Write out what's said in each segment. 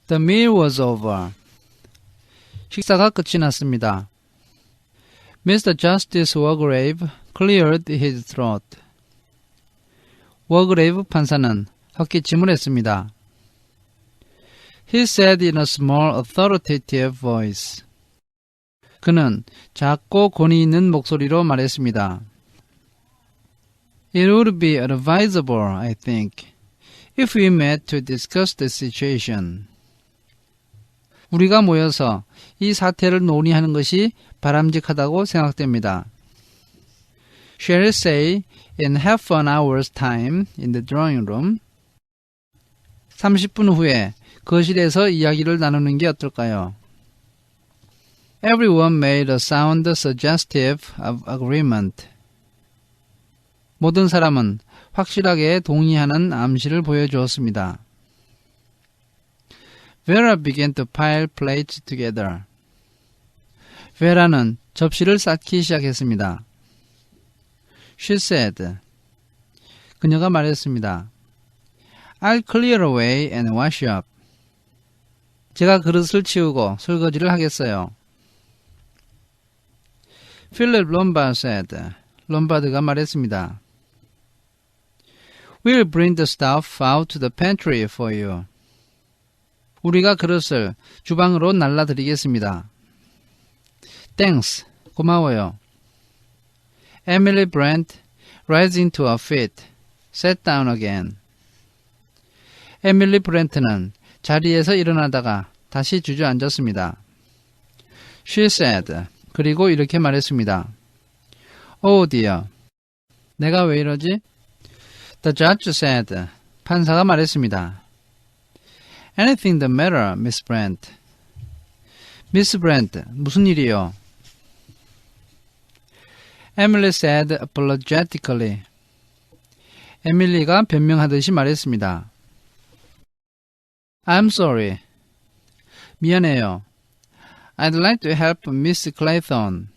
The meal was over. 식사가 끝이 났습니다. Mr. Justice Wargrave cleared his throat. 워그레이브 판사는 헛기침을 했습니다. He said in a small authoritative voice. 그는 작고 권위 있는 목소리로 말했습니다. It would be advisable, I think, if we met to discuss the situation. 우리가 모여서 이 사태를 논의하는 것이 바람직하다고 생각됩니다. Shall we say in half an hour's time in the drawing room? 30분 후에 거실에서 이야기를 나누는 게 어떨까요? Everyone made a sound suggestive of agreement. 모든 사람은 확실하게 동의하는 암시를 보여주었습니다. Vera began to pile plates together. 베라는 접시를 쌓기 시작했습니다. She said. 그녀가 말했습니다. I'll clear away and wash up. 제가 그릇을 치우고 설거지를 하겠어요. Philip Lombard said. 롬바드가 말했습니다. We'll bring the stuff out to the pantry for you. 우리가 그릇을 주방으로 날라드리겠습니다. Thanks. 고마워요. Emily Brent, rising to her feet, sat down again. 에밀리 브렌트는 자리에서 일어나다가 다시 주저앉았습니다. She said. 그리고 이렇게 말했습니다. Oh dear. 내가 왜 이러지? The judge said. 판사가 말했습니다. Anything the matter, Miss Brent? Miss Brent, 무슨 일이요? Emily said apologetically. 에밀리가 변명하듯이 말했습니다. I'm sorry. 미안해요. I'd like to help Miss Clayton.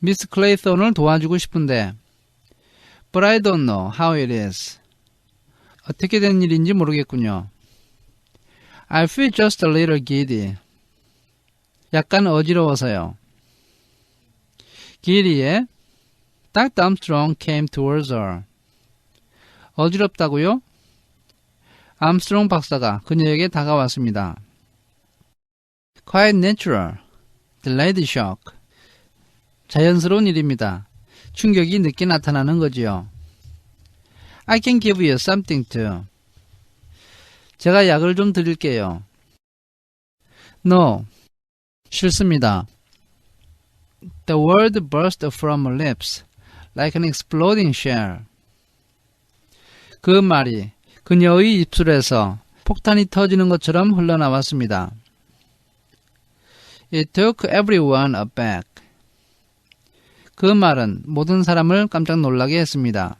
미스 클레이톤을 도와주고 싶은데 But I don't know how it is. 어떻게 된 일인지 모르겠군요. I feel just a little giddy. 약간 어지러워서요. Giddy에 Dr. Armstrong came towards her. 어지럽다고요? 암스트롱 박사가 그녀에게 다가왔습니다. Quite natural. Delayed shock. 자연스러운 일입니다. 충격이 늦게 나타나는 거지요. I can give you something to. 제가 약을 좀 드릴게요. No. 싫습니다. The word burst from her lips like an exploding shell. 그 말이 그녀의 입술에서 폭탄이 터지는 것처럼 흘러나왔습니다. It took everyone aback. 그 말은 모든 사람을 깜짝 놀라게 했습니다.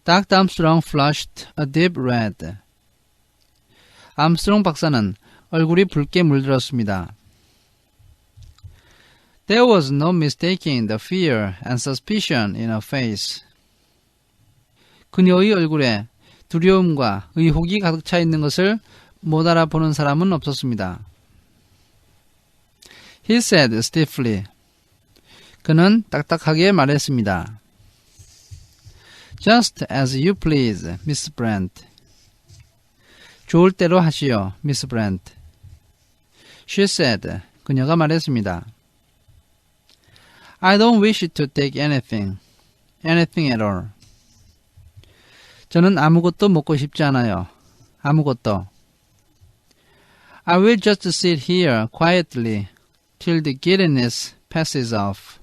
Dr. Armstrong flushed a deep red. 암스트롱 박사는 얼굴이 붉게 물들었습니다. There was no mistaking the fear and suspicion in her face. 그녀의 얼굴에 두려움과 의혹이 가득 차 있는 것을 못 알아보는 사람은 없었습니다. He said stiffly. 그는 딱딱하게 말했습니다. Just as you please, Miss Brent. 좋을 대로 하시오, Miss Brent. She said. 그녀가 말했습니다. I don't wish to take anything at all. 저는 아무것도 먹고 싶지 않아요. 아무것도. I will just sit here quietly till the giddiness passes off.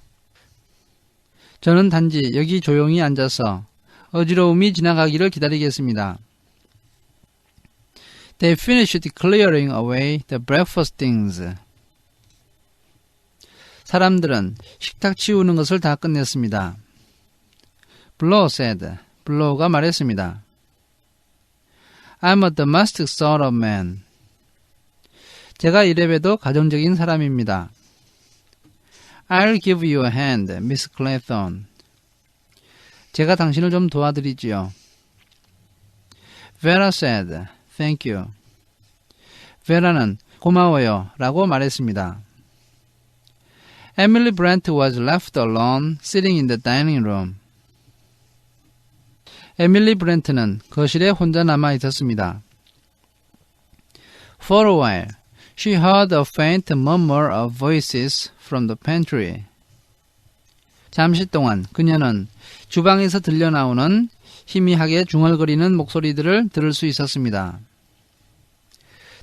저는 단지 여기 조용히 앉아서 어지러움이 지나가기를 기다리겠습니다. They finished clearing away the breakfast things. 사람들은 식탁 치우는 것을 다 끝냈습니다. Blow said. 블로우가 말했습니다. I'm a domestic sort of man. 제가 이래봬도 가정적인 사람입니다. I'll give you a hand, Miss Clayton. 제가 당신을 좀 도와드리지요. Vera said, thank you. 베라는 고마워요 라고 말했습니다. Emily Brent was left alone sitting in the dining room. 에밀리 브렌트는 거실에 혼자 남아 있었습니다. For a while, she heard a faint murmur of voices from the pantry. 잠시 동안 그녀는 주방에서 들려나오는 희미하게 중얼거리는 목소리들을 들을 수 있었습니다.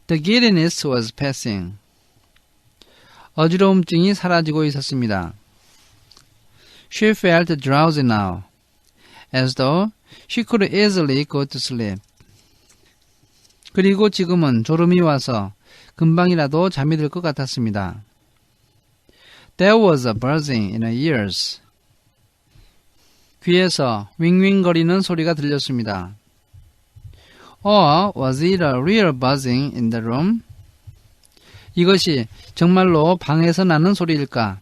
The giddiness was passing. 어지러움증이 사라지고 있었습니다. She felt drowsy now, as though she could easily go to sleep. 그리고 지금은 졸음이 와서 금방이라도 잠이 들 것 같았습니다. There was a buzzing in her ears. 귀에서 윙윙거리는 소리가 들렸습니다. Or was it a real buzzing in the room? 이것이 정말로 방에서 나는 소리일까?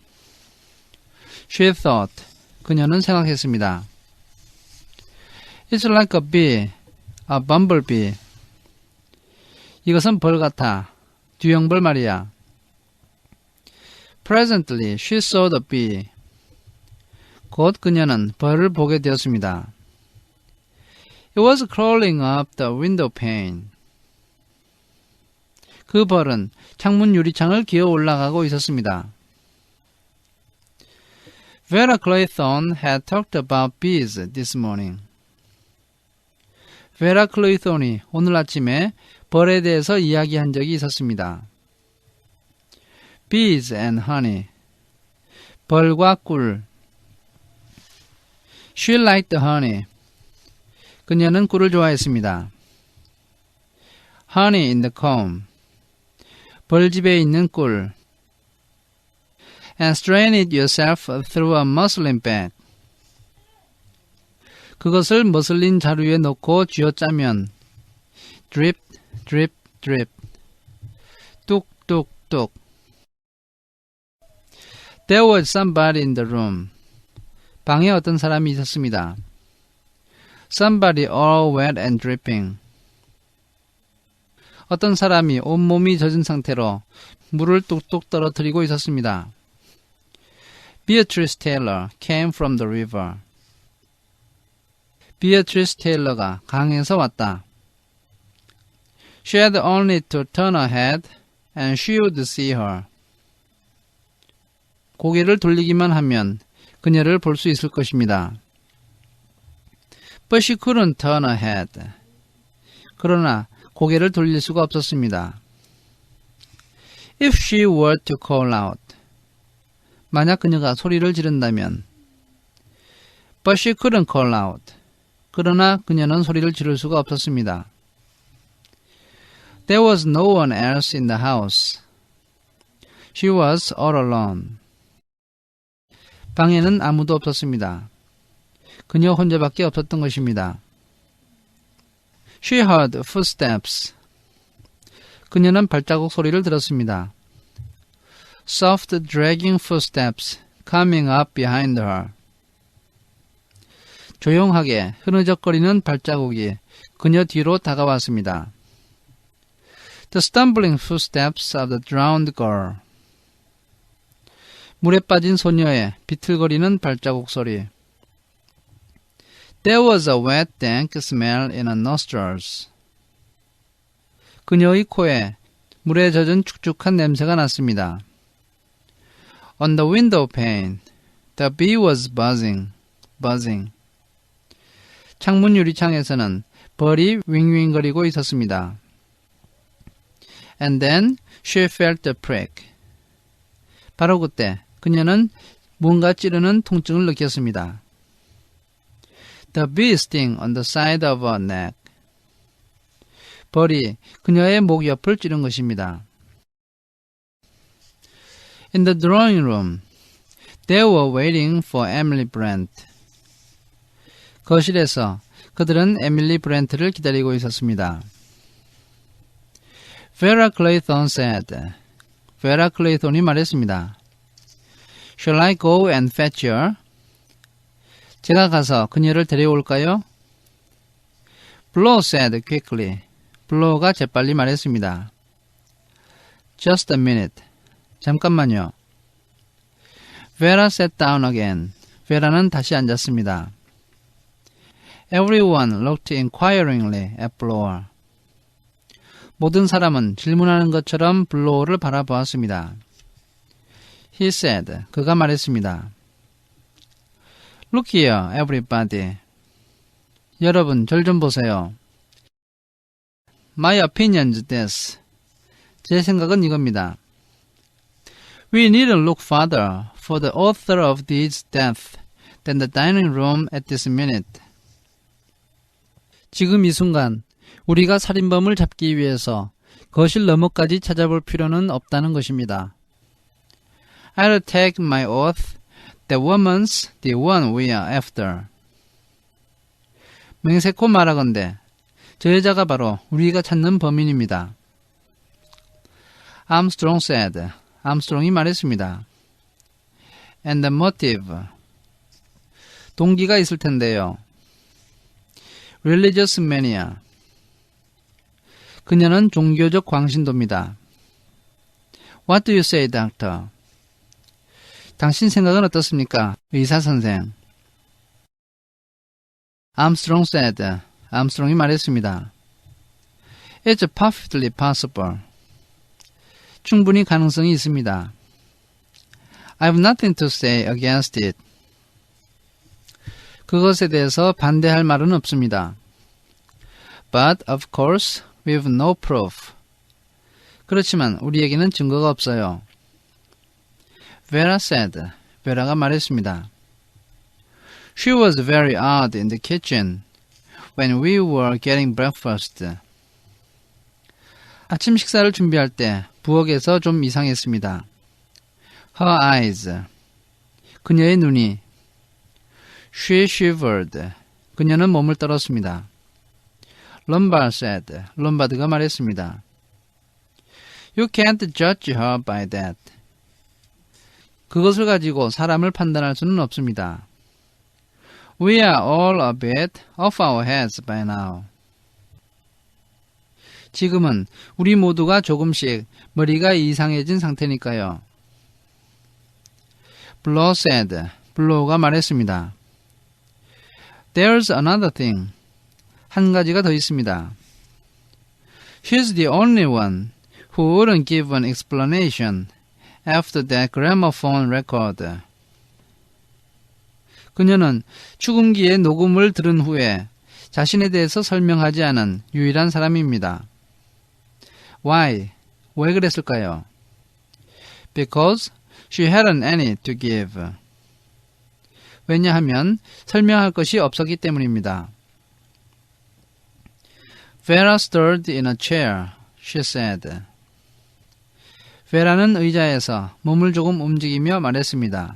She thought. 그녀는 생각했습니다. It's like a bee, a bumblebee. 이것은 벌 같아. 뒤형벌 말이야. Presently, she saw the bee. 곧 그녀는 벌을 보게 되었습니다. It was crawling up the window pane. 그 벌은 창문 유리창을 기어 올라가고 있었습니다. Vera Clayton had talked about bees this morning. 베라 클레이톤이 오늘 아침에 벌에 대해서 이야기한 적이 있었습니다. Bees and honey. 벌과 꿀. She liked the honey. 그녀는 꿀을 좋아했습니다. Honey in the comb. 벌집에 있는 꿀. And strain it yourself through a muslin bag. 그것을 머슬린 자루에 넣고 쥐어짜면 drip, drip, drip. 뚝, 뚝, 뚝. There was somebody in the room. 방에 어떤 사람이 있었습니다. Somebody all wet and dripping. 어떤 사람이 온몸이 젖은 상태로 물을 뚝뚝 떨어뜨리고 있었습니다. Beatrice Taylor came from the river. 비어트리스 테일러가 강에서 왔다. She had only to turn her head and she would see her. 고개를 돌리기만 하면 그녀를 볼 수 있을 것입니다. But she couldn't turn her head. 그러나 고개를 돌릴 수가 없었습니다. If she were to call out. 만약 그녀가 소리를 지른다면. But she couldn't call out. 그러나 그녀는 소리를 지를 수가 없었습니다. There was no one else in the house. She was all alone. 방에는 아무도 없었습니다. 그녀 혼자밖에 없었던 것입니다. She heard footsteps. 그녀는 발자국 소리를 들었습니다. Soft dragging footsteps coming up behind her. 조용하게 흐느적거리는 발자국이 그녀 뒤로 다가왔습니다. The stumbling footsteps of the drowned girl. 물에 빠진 소녀의 비틀거리는 발자국 소리. There was a wet, dank smell in her nostrils. 그녀의 코에 물에 젖은 축축한 냄새가 났습니다. On the window pane, the bee was buzzing, buzzing. 창문 유리창에서는 벌이 윙윙거리고 있었습니다. And then she felt a prick. 바로 그때 그녀는 뭔가 찌르는 통증을 느꼈습니다. The bee sting on the side of her neck. 벌이 그녀의 목 옆을 찌른 것입니다. In the drawing room, they were waiting for Emily Brent. 거실에서 그들은 에밀리 브렌트를 기다리고 있었습니다. Vera Clayton said. Vera Clayton이 말했습니다. Shall I go and fetch her? 제가 가서 그녀를 데려올까요? Flo said quickly. 블로가 재빨리 말했습니다. Just a minute. 잠깐만요. Vera sat down again. Vera는 다시 앉았습니다. Everyone looked inquiringly at Blower. 모든 사람은 질문하는 것처럼 블로어를 바라보았습니다. He said, 그가 말했습니다. Look here, everybody. 여러분, 절 좀 보세요. My opinion's this. 제 생각은 이겁니다. We needn't look farther for the author of these deaths than the dining room at this minute. 지금 이 순간 우리가 살인범을 잡기 위해서 거실 너머까지 찾아볼 필요는 없다는 것입니다. I'll take my oath that woman's the one we are after. 맹세코 말하건대 저 여자가 바로 우리가 찾는 범인입니다. Armstrong said. 암스트롱이 말했습니다. And the motive. 동기가 있을 텐데요. Religious mania. 그녀는 종교적 광신도입니다. What do you say, doctor? 당신 생각은 어떻습니까, 의사 선생? Armstrong said. 암스트롱이 말했습니다. It's perfectly possible. 충분히 가능성이 있습니다. I have nothing to say against it. 그것에 대해서 반대할 말은 없습니다. But of course, we've no proof. 그렇지만 우리에게는 증거가 없어요. Vera said. Vera가 말했습니다. She was very odd in the kitchen when we were getting breakfast. 아침 식사를 준비할 때 부엌에서 좀 이상했습니다. Her eyes. 그녀의 눈이. She shivered. 그녀는 몸을 떨었습니다. Lombard said. 롬바드가 말했습니다. You can't judge her by that. 그것을 가지고 사람을 판단할 수는 없습니다. We are all a bit off our heads by now. 지금은 우리 모두가 조금씩 머리가 이상해진 상태니까요. Blow said. 블로우가 말했습니다. There's another thing. 한 가지가 더 있습니다. She's the only one who wouldn't give an explanation after that gramophone record. 그녀는 축음기의 녹음을 들은 후에 자신에 대해서 설명하지 않은 유일한 사람입니다. Why? 왜 그랬을까요? Because she hadn't any to give. 왜냐하면 설명할 것이 없었기 때문입니다. Vera stirred in a chair, she said. 베라는 의자에서 몸을 조금 움직이며 말했습니다.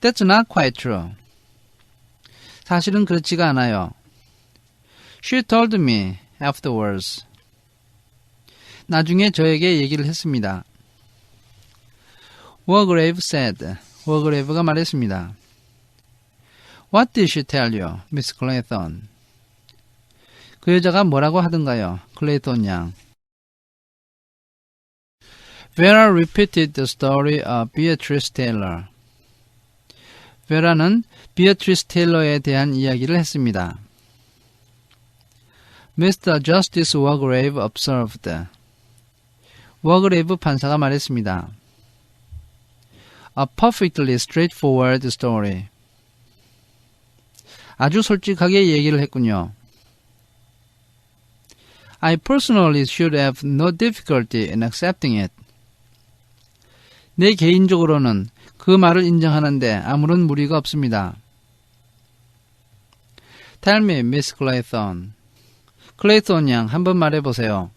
That's not quite true. 사실은 그렇지가 않아요. She told me afterwards. 나중에 저에게 얘기를 했습니다. Wargrave said. 워그레이브가 말했습니다. What did she tell you, Miss Clayton? 그 여자가 뭐라고 하던가요, 클레이톤 양? Vera repeated the story of Beatrice Taylor. 베라는 비어트리스 테일러에 대한 이야기를 했습니다. Mr. Justice Wargrave observed. 워그레이브 판사가 말했습니다. A perfectly straightforward story. 아주 솔직하게 얘기를 했군요. I personally should have no difficulty in accepting it. 내 개인적으로는 그 말을 인정하는데 아무런 무리가 없습니다. Tell me, Miss Clayton. 클레이톤 양, 한번 말해보세요.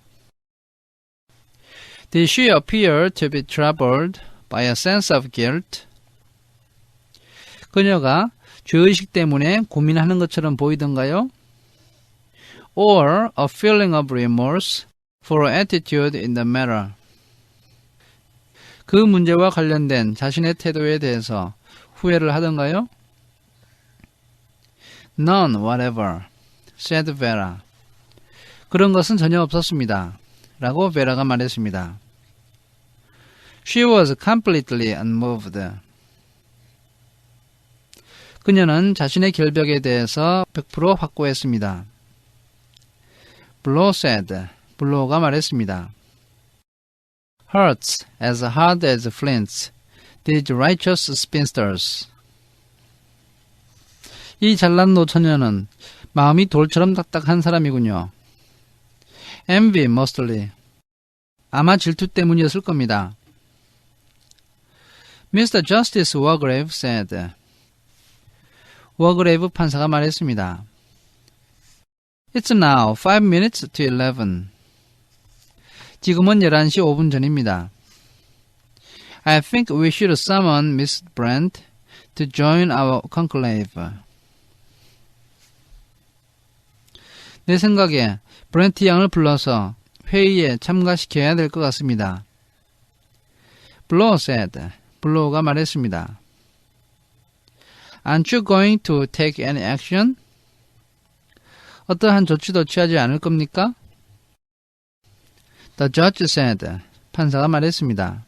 Did she appear to be troubled by a sense of guilt? 그녀가 죄의식 때문에 고민하는 것처럼 보이던가요? Or a feeling of remorse for her attitude in the matter? 그 문제와 관련된 자신의 태도에 대해서 후회를 하던가요? None whatever, said Vera. 그런 것은 전혀 없었습니다. 라고 베라가 말했습니다. She was completely unmoved. 그녀는 자신의 결벽에 대해서 100% 확고했습니다. 블로우 said. 블로우가 말했습니다. Hurts as hard as flints, these righteous spinsters. 이 잘난 노처녀는 마음이 돌처럼 딱딱한 사람이군요. Envy mostly. 아마 질투 때문이었을 겁니다. Mr. Justice Wargrave said. 워그레이브 판사가 말했습니다. It's now 5 minutes to 11. 지금은 11시 5분 전입니다. I think we should summon Miss Brent to join our conclave. 내 생각에 브렌트 양을 불러서 회의에 참가시켜야 될 것 같습니다. Blow said. 블로우가 말했습니다. Aren't you going to take any action? 어떠한 조치도 취하지 않을 겁니까? The judge said. 판사가 말했습니다.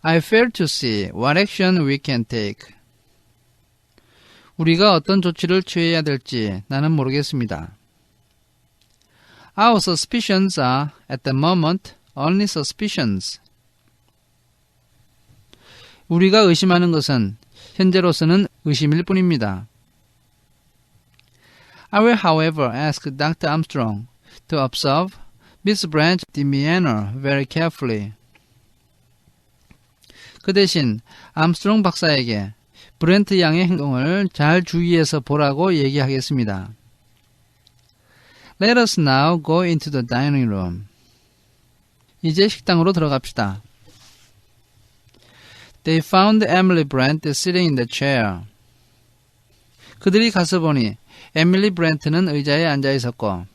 I fail to see what action we can take. 우리가 어떤 조치를 취해야 될지 나는 모르겠습니다. Our suspicions are at the moment only suspicions. 우리가 의심하는 것은 현재로서는 의심일 뿐입니다. I will, however, ask Dr. Armstrong to observe Miss Brandt's demeanor very carefully. 그 대신 암스트롱 박사에게 브렌트 양의 행동을 잘 주의해서 보라고 얘기하겠습니다. Let us now go into the dining room. 이제 식당으로 들어갑시다. They found Emily Brent sitting in the chair. 그들이 가서 보니 에밀리 브렌트는 의자에 앉아 있었고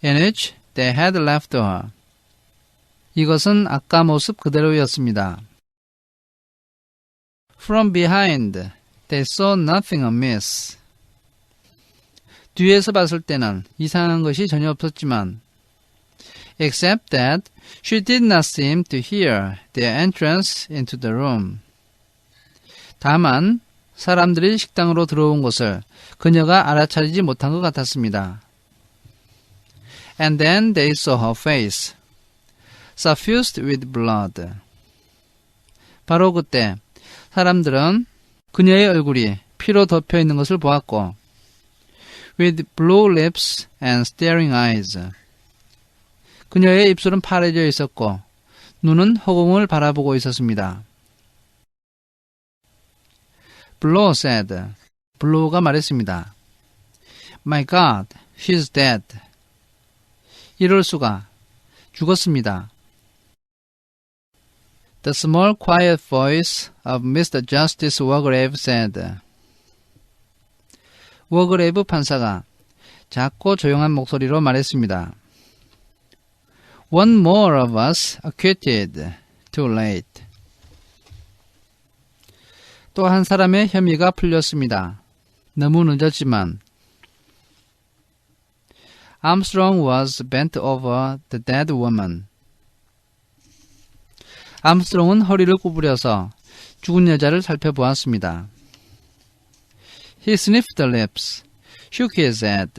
in which they had left her. 이것은 아까 모습 그대로였습니다. From behind, they saw nothing amiss. 뒤에서 봤을 때는 이상한 것이 전혀 없었지만 except that she did not seem to hear their entrance into the room. 다만 사람들이 식당으로 들어온 것을 그녀가 알아차리지 못한 것 같았습니다. And then they saw her face, suffused with blood. 바로 그때 사람들은 그녀의 얼굴이 피로 덮여 있는 것을 보았고 with blue lips and staring eyes. 그녀의 입술은 파래져 있었고 눈은 허공을 바라보고 있었습니다. Blow said. 블로우가 말했습니다. My God, she's dead. 이럴 수가. 죽었습니다. The small quiet voice of Mr. Justice Wargrave said. 워그레이브 판사가 작고 조용한 목소리로 말했습니다. One more of us acquitted. Too late. 또 한 사람의 혐의가 풀렸습니다. 너무 늦었지만. Armstrong was bent over the dead woman. 암스트롱은 허리를 구부려서 죽은 여자를 살펴보았습니다. He sniffed the lips, shook his head,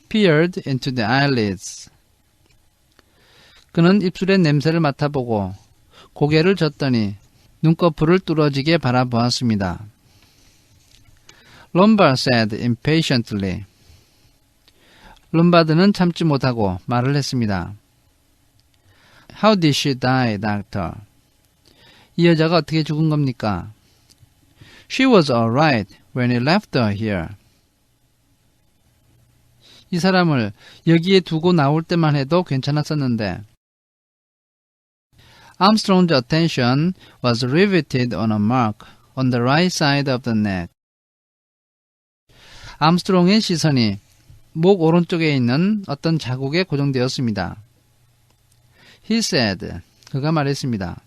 peered into the eyelids. 그는 입술의 냄새를 맡아보고 고개를 젓더니 눈꺼풀을 뚫어지게 바라보았습니다. Lombard said impatiently. 롬바드는 참지 못하고 말을 했습니다. How did she die, doctor? 이 여자가 어떻게 죽은 겁니까? She was all right when he left her here. 이 사람을 여기에 두고 나올 때만 해도 괜찮았었는데 Armstrong's attention was riveted on a mark on the right side of the neck. 암스트롱의 시선이 목 오른쪽에 있는 어떤 자국에 고정되었습니다. He said, 그가 말했습니다.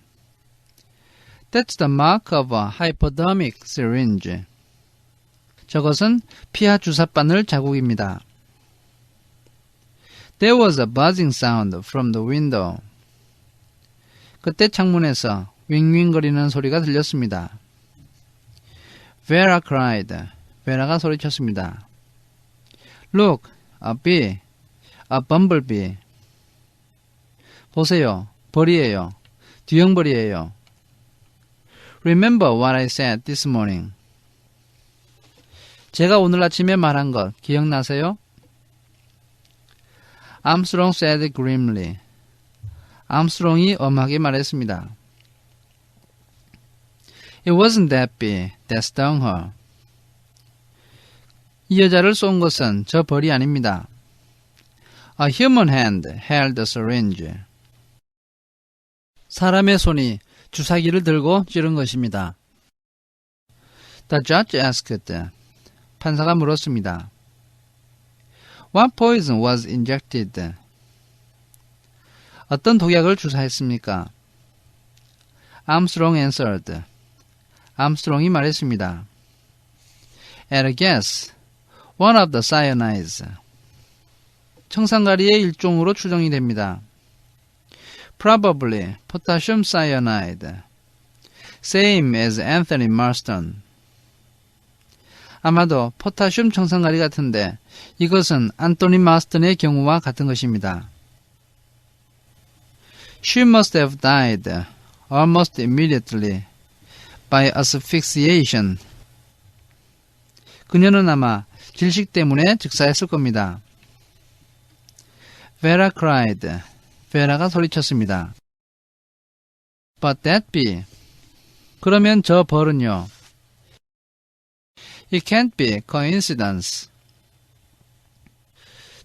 That's the mark of a hypodermic syringe. 저것은 피하 주사바늘 자국입니다. There was a buzzing sound from the window. 그때 창문에서 윙윙거리는 소리가 들렸습니다. Vera cried. 베라가 소리쳤습니다. Look, a bee, a bumblebee. 보세요, 벌이에요. 뒤형벌이에요. Remember what I said this morning. 제가 오늘 아침에 말한 것 기억나세요? Armstrong said grimly. 암스트롱이 엄하게 말했습니다. It wasn't that bee that stung her. 이 여자를 쏜 것은 저 벌이 아닙니다. A human hand held the syringe. 사람의 손이 주사기를 들고 찌른 것입니다. The judge asked. 판사가 물었습니다. What poison was injected? 어떤 독약을 주사했습니까? Armstrong answered. 암스트롱이 말했습니다. At a guess, one of the cyanides. 청산가리의 일종으로 추정이 됩니다. Probably potassium cyanide. Same as Anthony Marston. 아마도 포타슘 청산가리 같은데 이것은 안토니 마스턴의 경우와 같은 것입니다. She must have died almost immediately by asphyxiation. 그녀는 아마 질식 때문에 즉사했을 겁니다. Vera cried. 베라가 소리쳤습니다. But that bee. 그러면 저 벌은요. It can't be coincidence.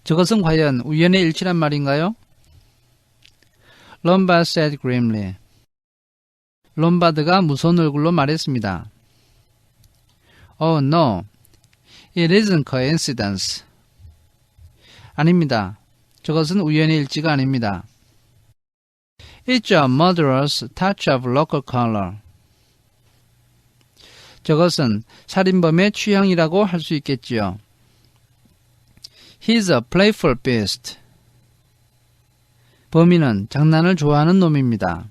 저것은 과연 우연의 일치란 말인가요? Lombard said grimly. 롬바드가 무서운 얼굴로 말했습니다. Oh no, it isn't coincidence. 아닙니다. 저것은 우연의 일치가 아닙니다. It's a murderous touch of local color. 저것은 살인범의 취향이라고 할 수 있겠지요. He's a playful beast. 범인은 장난을 좋아하는 놈입니다.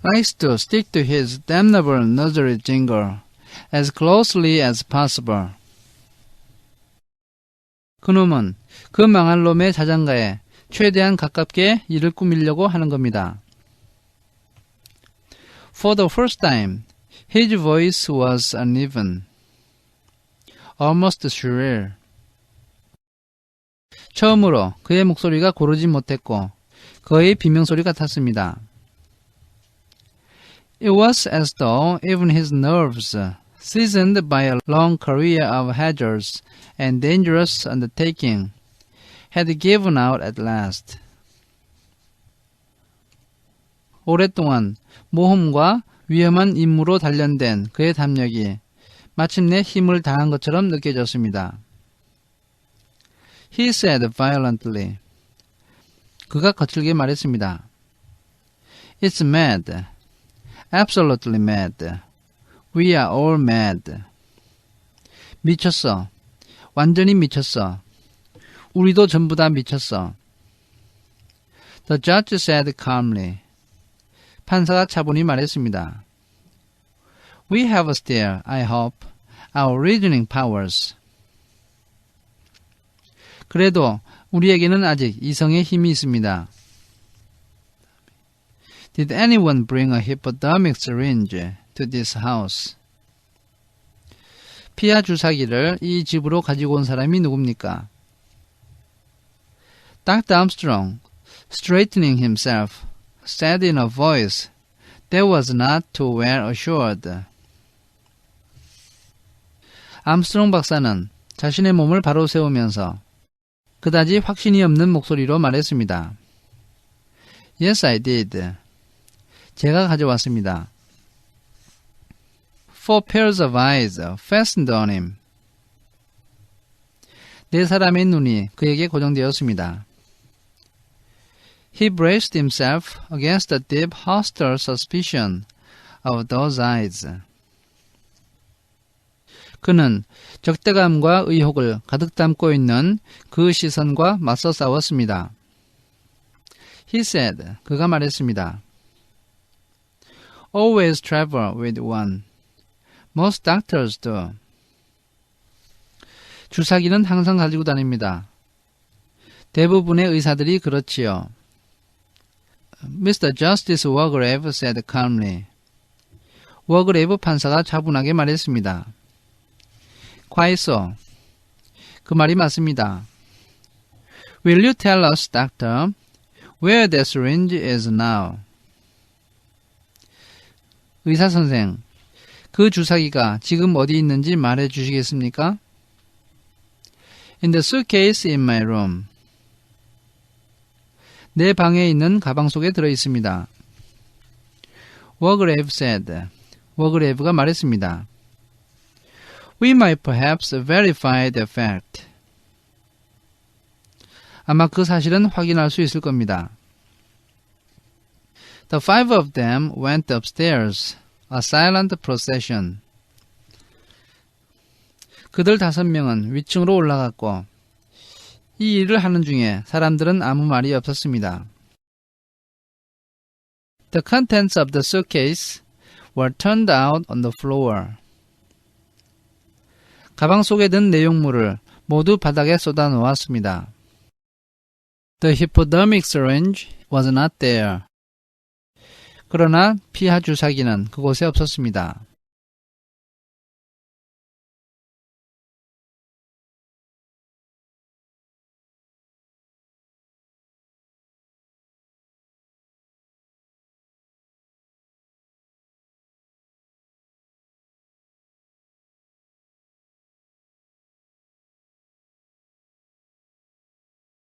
Likes to stick to his damnable nursery jingle as closely as possible. 그놈은 그 망할 놈의 자장가에 최대한 가깝게 이를 꾸미려고 하는 겁니다. For the first time, his voice was uneven, almost shrill. 처음으로 그의 목소리가 고르지 못했고 거의 비명소리 같았습니다. It was as though even his nerves, seasoned by a long career of hazards and dangerous undertaking, had given out at last. 오랫동안 모험과 위험한 임무로 단련된 그의 담력이 마침내 힘을 다한 것처럼 느껴졌습니다. He said violently. 그가 거칠게 말했습니다. It's mad. Absolutely mad. We are all mad. 미쳤어. 완전히 미쳤어. 우리도 전부 다 미쳤어. The judge said calmly. 판사가 차분히 말했습니다. We have still, I hope, our reasoning powers. 그래도 우리에게는 아직 이성의 힘이 있습니다. Did anyone bring a hypodermic syringe to this house? 피하 주사기를 이 집으로 가지고 온 사람이 누굽니까? Dr. Armstrong, straightening himself, said in a voice that was not too well assured. 암스트롱 박사는 자신의 몸을 바로 세우면서 그다지 확신이 없는 목소리로 말했습니다. Yes, I did. 제가 가져왔습니다. 4 pairs of eyes fastened on him. 4사람의 눈이 그에게 고정되었습니다. He braced himself against the deep hostile suspicion of those eyes. 그는 적대감과 의혹을 가득 담고 있는 그 시선과 맞서 싸웠습니다. He said, 그가 말했습니다. Always travel with one. Most doctors do. 주사기는 항상 가지고 다닙니다. 대부분의 의사들이 그렇지요. Mr. Justice Wargrave said calmly. 워그레이브 판사가 차분하게 말했습니다. Quite so. 그 말이 맞습니다. Will you tell us, doctor, where the syringe is now? 의사 선생, 그 주사기가 지금 어디 있는지 말해 주시겠습니까? In the suitcase in my room. 내 방에 있는 가방 속에 들어 있습니다. Wargrave said. 워그레이브가 말했습니다. We might perhaps verify the fact. 아마 그 사실은 확인할 수 있을 겁니다. The five of them went upstairs, a silent procession. 그들 5명은 위층으로 올라갔고 이 일을 하는 중에 사람들은 아무 말이 없었습니다. The contents of the suitcase were turned out on the floor. 가방 속에 든 내용물을 모두 바닥에 쏟아 놓았습니다. The hypodermic syringe was not there. 그러나 피하 주사기는 그곳에 없었습니다.